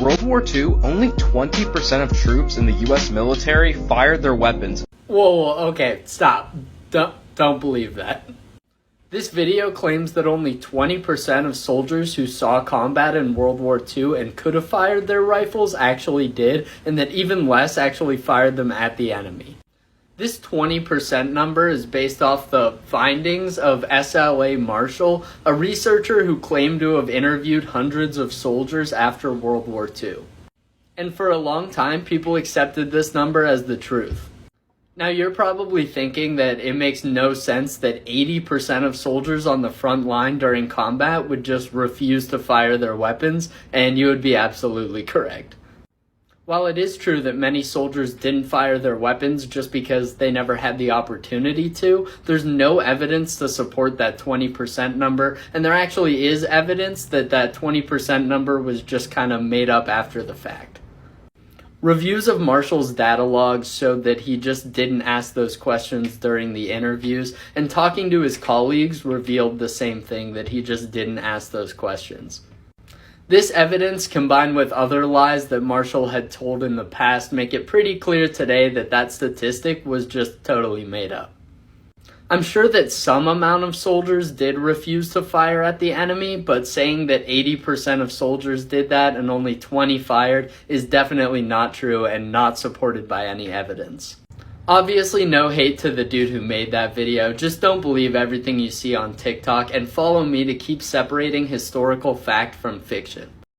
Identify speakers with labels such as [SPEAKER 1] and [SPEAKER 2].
[SPEAKER 1] World War II, only 20% of troops in the US military fired their weapons.
[SPEAKER 2] Whoa, okay, stop. Don't believe that. This video claims that only 20% of soldiers who saw combat in World War II and could have fired their rifles actually did, and that even less actually fired them at the enemy. This 20% number is based off the findings of S.L.A. Marshall, a researcher who claimed to have interviewed hundreds of soldiers after World War II. And for a long time, people accepted this number as the truth. Now, you're probably thinking that it makes no sense that 80% of soldiers on the front line during combat would just refuse to fire their weapons, and you would be absolutely correct. While it is true that many soldiers didn't fire their weapons just because they never had the opportunity to, there's no evidence to support that 20% number, and there actually is evidence that that 20% number was just kind of made up after the fact. Reviews of Marshall's data logs showed that he just didn't ask those questions during the interviews, and talking to his colleagues revealed the same thing, that he just didn't ask those questions. This evidence, combined with other lies that Marshall had told in the past, make it pretty clear today that that statistic was just totally made up. I'm sure that some amount of soldiers did refuse to fire at the enemy, but saying that 80% of soldiers did that and only 20 fired is definitely not true and not supported by any evidence. Obviously, no hate to the dude who made that video, just don't believe everything you see on TikTok and follow me to keep separating historical fact from fiction.